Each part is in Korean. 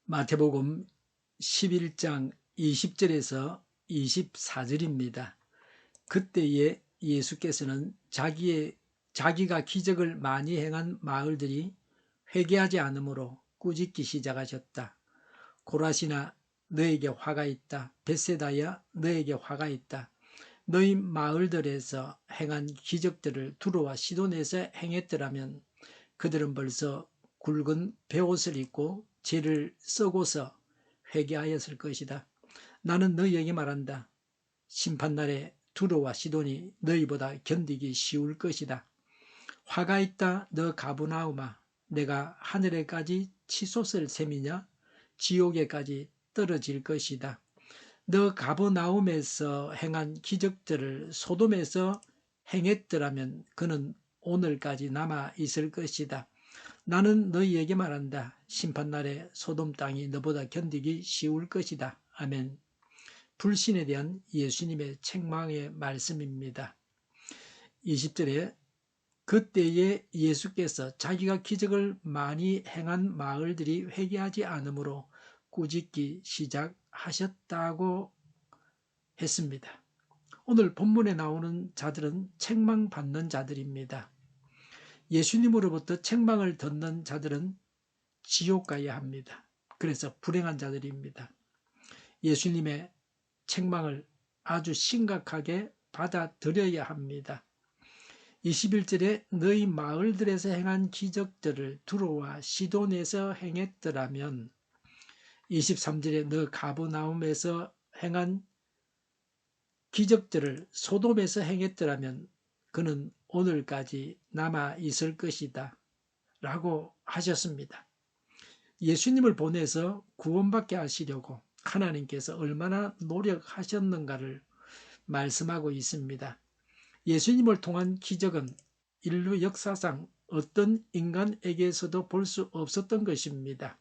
마태복음 11장 20절에서 24절입니다. 그때에 예수께서는 자기가 기적을 많이 행한 마을들이 회개하지 않으므로 꾸짖기 시작하셨다. 고라시나 너에게 화가 있다. 벳세다야 너에게 화가 있다. 너희 마을들에서 행한 기적들을 두로와 시돈에서 행했더라면 그들은 벌써 굵은 베옷을 입고 죄를 써고서 회개하였을 것이다. 나는 너희에게 말한다. 심판날에 두로와 시돈이 너희보다 견디기 쉬울 것이다. 화가 있다 너 가브나움아, 내가 하늘에까지 치솟을 셈이냐? 지옥에까지 떨어질 것이다. 너 가버나움에서 행한 기적들을 소돔에서 행했더라면 그는 오늘까지 남아 있을 것이다. 나는 너희에게 말한다. 심판날에 소돔 땅이 너보다 견디기 쉬울 것이다. 아멘. 불신에 대한 예수님의 책망의 말씀입니다. 20절에 그때에 예수께서 자기가 기적을 많이 행한 마을들이 회개하지 않으므로 꾸짖기 시작하셨다고 했습니다. 오늘 본문에 나오는 자들은 책망받는 자들입니다. 예수님으로부터 책망을 듣는 자들은 지옥 가야 합니다. 그래서 불행한 자들입니다. 예수님의 책망을 아주 심각하게 받아들여야 합니다. 21절에 너희 마을들에서 행한 기적들을 두로와 시돈에서 행했더라면, 23절에 너 가버나움에서 행한 기적들을 소돔에서 행했더라면 그는 오늘까지 남아 있을 것이다 라고 하셨습니다. 예수님을 보내서 구원받게 하시려고 하나님께서 얼마나 노력하셨는가를 말씀하고 있습니다. 예수님을 통한 기적은 인류 역사상 어떤 인간에게서도 볼 수 없었던 것입니다.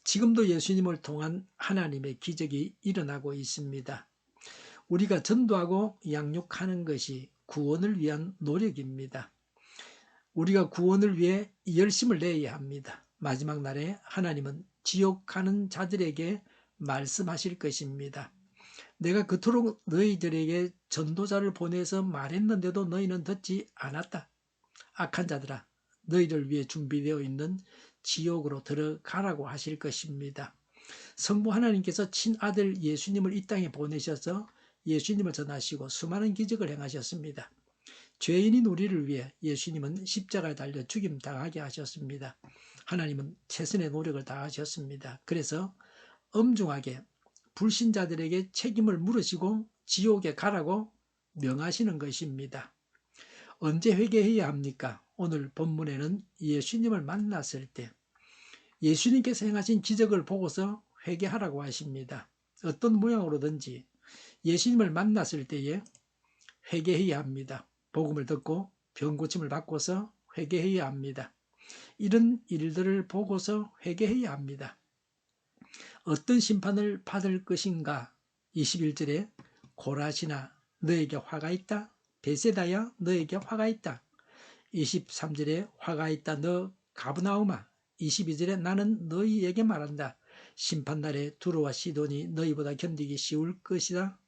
지금도 예수님을 통한 하나님의 기적이 일어나고 있습니다. 우리가 전도하고 양육하는 것이 구원을 위한 노력입니다. 우리가 구원을 위해 열심을 내야 합니다. 마지막 날에 하나님은 지옥 가는 자들에게 말씀하실 것입니다. 내가 그토록 너희들에게 전도자를 보내서 말했는데도 너희는 듣지 않았다. 악한 자들아, 너희를 위해 준비되어 있는 지옥으로 들어가라고 하실 것입니다. 성부 하나님께서 친아들 예수님을 이 땅에 보내셔서 예수님을 전하시고 수많은 기적을 행하셨습니다. 죄인인 우리를 위해 예수님은 십자가에 달려 죽임 당하게 하셨습니다. 하나님은 최선의 노력을 다하셨습니다. 그래서 엄중하게 불신자들에게 책임을 물으시고 지옥에 가라고 명하시는 것입니다. 언제 회개해야 합니까? 오늘 본문에는 예수님을 만났을 때 예수님께서 행하신 기적을 보고서 회개하라고 하십니다. 어떤 모양으로든지 예수님을 만났을 때에 회개해야 합니다. 복음을 듣고 병 고침을 받고서 회개해야 합니다. 이런 일들을 보고서 회개해야 합니다. 어떤 심판을 받을 것인가? 21절에 고라시나 너에게 화가 있다. 벳세다야 너에게 화가 있다. 23절에 화가 있다 너 가브나움아. 22절에 나는 너희에게 말한다. 심판날에 두로와 시돈이 너희보다 견디기 쉬울 것이다.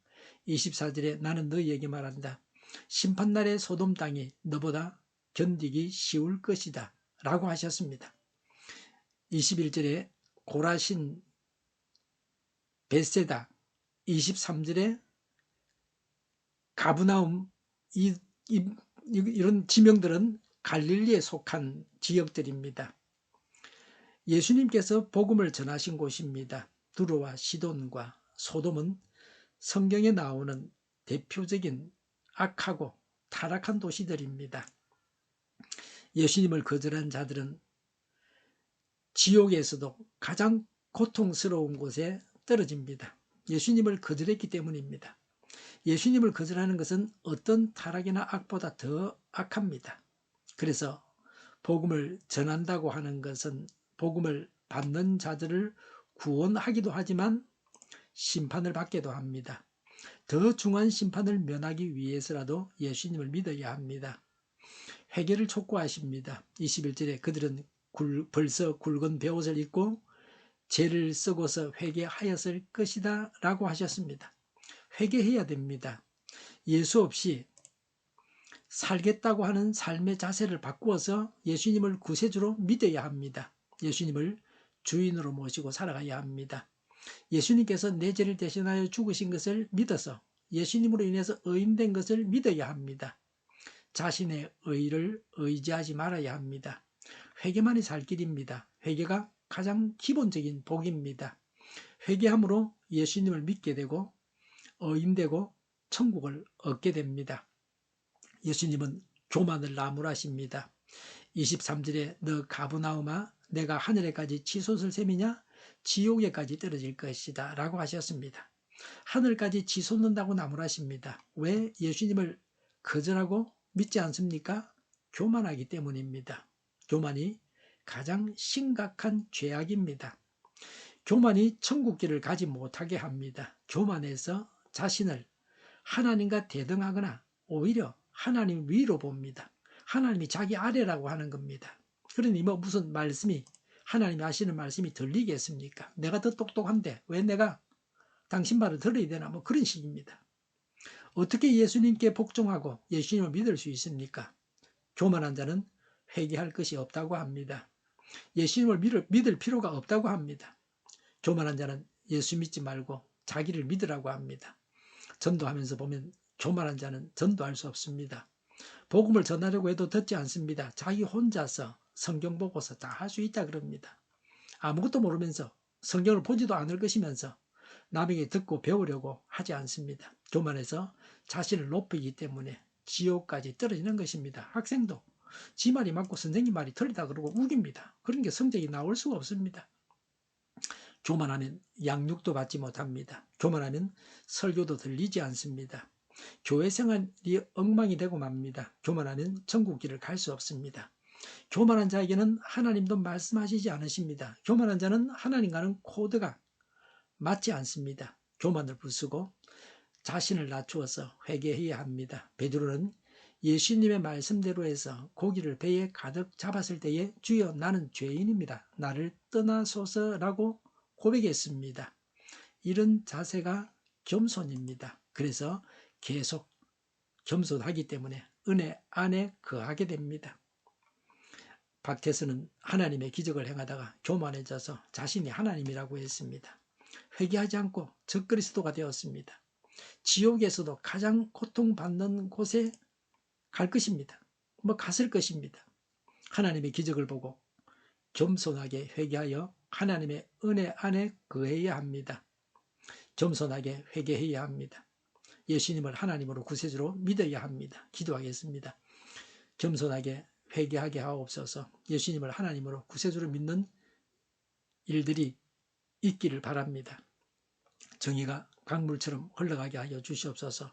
24절에 나는 너희에게 말한다. 심판날에 소돔 땅이 너보다 견디기 쉬울 것이다 라고 하셨습니다. 21절에 고라신 벳세다, 23절에 가브나움, 이런 지명들은 갈릴리에 속한 지역들입니다. 예수님께서 복음을 전하신 곳입니다. 두로와 시돈과 소돔은 성경에 나오는 대표적인 악하고 타락한 도시들입니다. 예수님을 거절한 자들은 지옥에서도 가장 고통스러운 곳에 떨어집니다. 예수님을 거절했기 때문입니다. 예수님을 거절하는 것은 어떤 타락이나 악보다 더 악합니다. 그래서 복음을 전한다고 하는 것은 복음을 받는 자들을 구원하기도 하지만 심판을 받기도 합니다. 더 중한 심판을 면하기 위해서라도 예수님을 믿어야 합니다. 회개를 촉구하십니다. 21절에 그들은 벌써 굵은 베옷을 입고 죄를 쓰고서 회개하였을 것이다 라고 하셨습니다. 회개해야 됩니다. 예수 없이 살겠다고 하는 삶의 자세를 바꾸어서 예수님을 구세주로 믿어야 합니다. 예수님을 주인으로 모시고 살아가야 합니다. 예수님께서 내 죄를 대신하여 죽으신 것을 믿어서 예수님으로 인해서 의인된 것을 믿어야 합니다. 자신의 의를 의지하지 말아야 합니다. 회개만이 살 길입니다. 회개가 가장 기본적인 복입니다. 회개함으로 예수님을 믿게 되고 의인되고 천국을 얻게 됩니다. 예수님은 교만을 나무라십니다. 23절에 너 가브나움아 내가 하늘에까지 치솟을 셈이냐 지옥에까지 떨어질 것이다 라고 하셨습니다. 하늘까지 치솟는다고 나무라십니다. 왜 예수님을 거절하고 믿지 않습니까? 교만하기 때문입니다. 교만이 가장 심각한 죄악입니다. 교만이 천국길을 가지 못하게 합니다. 교만해서 자신을 하나님과 대등하거나 오히려 하나님 위로 봅니다. 하나님이 자기 아래라고 하는 겁니다. 그러니 뭐 무슨 말씀이 하나님이 하시는 말씀이 들리겠습니까? 내가 더 똑똑한데 왜 내가 당신 말을 들어야 되나 뭐 그런 식입니다. 어떻게 예수님께 복종하고 예수님을 믿을 수 있습니까? 교만한 자는 회개할 것이 없다고 합니다. 예수님을 믿을 필요가 없다고 합니다. 교만한 자는 예수 믿지 말고 자기를 믿으라고 합니다. 전도하면서 보면 교만한 자는 전도할 수 없습니다. 복음을 전하려고 해도 듣지 않습니다. 자기 혼자서 성경 보고서 다 할 수 있다 그럽니다. 아무것도 모르면서 성경을 보지도 않을 것이면서 남에게 듣고 배우려고 하지 않습니다. 교만해서 자신을 높이기 때문에 지옥까지 떨어지는 것입니다. 학생도 지 말이 맞고 선생님 말이 틀리다 그러고 우깁니다. 그런 게 성적이 나올 수가 없습니다. 교만하면 양육도 받지 못합니다. 교만하면 설교도 들리지 않습니다. 교회 생활이 엉망이 되고 맙니다. 교만하면 천국길을 갈 수 없습니다. 교만한 자에게는 하나님도 말씀하시지 않으십니다. 교만한 자는 하나님과는 코드가 맞지 않습니다. 교만을 부수고 자신을 낮추어서 회개해야 합니다. 베드로는 예수님의 말씀대로 해서 고기를 배에 가득 잡았을 때에 주여 나는 죄인입니다. 나를 떠나소서라고 고백했습니다. 이런 자세가 겸손입니다. 그래서 계속 겸손하기 때문에 은혜 안에 거하게 됩니다. 박태수는 하나님의 기적을 행하다가 교만해져서 자신이 하나님이라고 했습니다. 회개하지 않고 적그리스도가 되었습니다. 지옥에서도 가장 고통받는 곳에 갈 것입니다. 뭐 갔을 것입니다. 하나님의 기적을 보고 겸손하게 회개하여 하나님의 은혜 안에 거해야 합니다. 겸손하게 회개해야 합니다. 예수님을 하나님으로 구세주로 믿어야 합니다. 기도하겠습니다. 겸손하게 회개하게 하옵소서. 예수님을 하나님으로 구세주로 믿는 일들이 있기를 바랍니다. 정의가 강물처럼 흘러가게 하여 주시옵소서.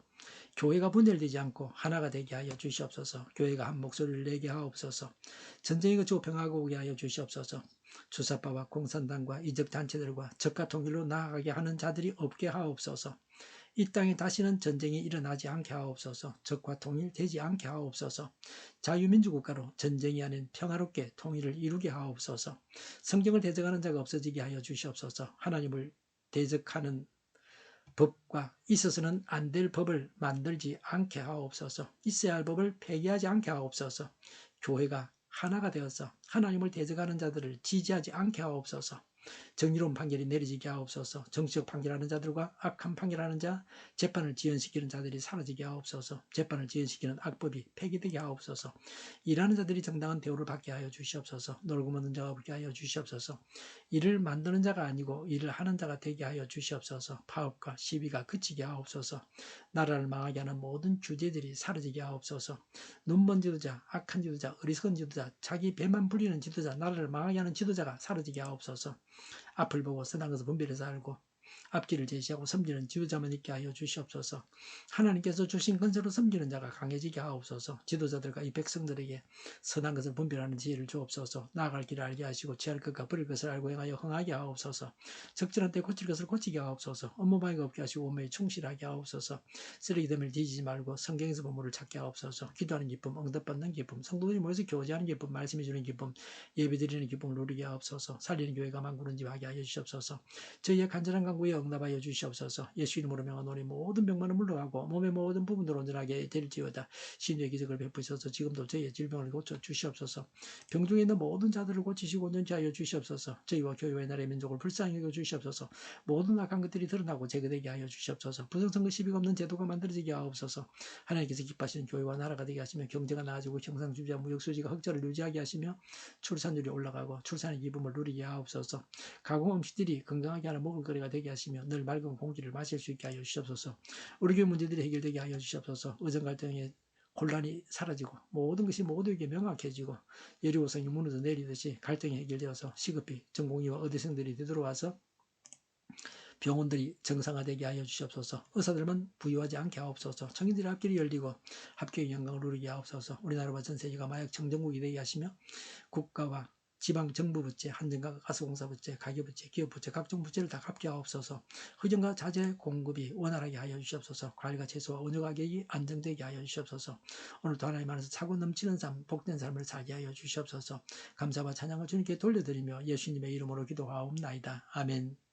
교회가 분열되지 않고 하나가 되게 하여 주시옵소서. 교회가 한 목소리를 내게 하옵소서. 전쟁이 그치고 평화가 오게 하여 주시옵소서. 주사파와 공산당과 이적단체들과 적과 통일로 나아가게 하는 자들이 없게 하옵소서. 이 땅에 다시는 전쟁이 일어나지 않게 하옵소서. 적과 통일되지 않게 하옵소서. 자유민주국가로 전쟁이 아닌 평화롭게 통일을 이루게 하옵소서. 성경을 대적하는 자가 없어지게 하여 주시옵소서. 하나님을 대적하는 법과 있어서는 안 될 법을 만들지 않게 하옵소서. 있어야 할 법을 폐기하지 않게 하옵소서. 교회가 하나가 되어서 하나님을 대적하는 자들을 지지하지 않게 하옵소서. 정의로운 판결이 내려지게 하옵소서. 정치적 판결하는 자들과 악한 판결하는 자, 재판을 지연시키는 자들이 사라지게 하옵소서. 재판을 지연시키는 악법이 폐기되게 하옵소서. 일하는 자들이 정당한 대우를 받게 하여 주시옵소서. 놀고 먹는 자가 없게 하여 주시옵소서. 일을 만드는 자가 아니고 일을 하는 자가 되게 하여 주시옵소서. 파업과 시비가 그치게 하옵소서. 나라를 망하게 하는 모든 주제들이 사라지게 하옵소서. 눈먼 지도자, 악한 지도자, 어리석은 지도자, 자기 배만 불리는 지도자, 나라를 망하게 하는 지도자가 사라지게 하옵소서. 앞을 보고 선한 것을 분별해서 알고 앞길을 제시하고 섬기는 지도자만 있게 하여 주시옵소서. 하나님께서 주신 건설로 섬기는 자가 강해지게 하옵소서. 지도자들과 이 백성들에게 선한 것을 분별하는 지혜를 주옵소서. 나아갈 길을 알게 하시고 취할 것과 버릴 것을 알고 행하여 흥하게 하옵소서. 적절한 때 고칠 것을 고치게 하옵소서. 업무방해가 없게 하시고 온몸에 충실하게 하옵소서. 쓰레기됨을 뒤지지 말고 성경에서 보물을 찾게 하옵소서. 기도하는 기쁨, 응답받는 기쁨, 성도들이 모여서 교제하는 기쁨, 말씀해 주는 기쁨, 예배드리는 기쁨을 누리게 하옵소서. 살리는 교회가 만구는지 하게 하여 주시옵소서. 저희의 간절한 간구에 응답하여 주시옵소서. 예수 이름으로 명하노니 모든 병만은 물러가고 몸의 모든 부분으로 온전하게 될지어다. 신의 기적을 베푸셔서 지금도 저희의 질병을 고쳐 주시옵소서. 병중에 있는 모든 자들을 고치시고 온전히 하여 주시옵소서. 저희와 교회와 나라의 민족을 불쌍히 여겨 주시옵소서. 모든 악한 것들이 드러나고 제거되게 하여 주시옵소서. 부정선거 시비가 없는 제도가 만들어지게 하옵소서. 하나님께서 기뻐하시는 교회와 나라가 되게 하시며 경제가 나아지고 형상주의와 무역수지가 흑자를 유지하게 하시며 출산율이 올라가고 출산의 기쁨을 누리게 하옵소서. 가공 음식들이 건강하게 하는 먹을거리가 되게 하시며 늘 맑은 공기를 마실 수 있게 하여 주시옵소서. 우리 교회 문제들이 해결되게 하여 주시옵소서. 의정 갈등의 혼란이 사라지고 모든 것이 모두에게 명확해지고 여리고성이 무너져 내리듯이 갈등이 해결되어서 시급히 전공의와 의대생들이 되돌아와서 병원들이 정상화되게 하여 주시옵소서. 의사들만 부유하지 않게 하옵소서. 청인들의 앞길이 열리고 합격의 영광을 누리게 하옵소서. 우리나라와 전 세계가 마약 청정국이 되게 하시며 국가와 지방 정부 부채, 한전과 가스공사 부채, 가계부채, 기업부채, 각종 부채를 다 갚게 하옵소서. 흑연과 자재 공급이 원활하게 하여 주시옵소서. 과일과 채소와 원유 가격이 안정되게 하여 주시옵소서. 오늘도 하나님 안에서 차고 넘치는 삶, 복된 삶을 살게 하여 주시옵소서. 감사와 찬양을 주님께 돌려드리며 예수님의 이름으로 기도하옵나이다. 아멘.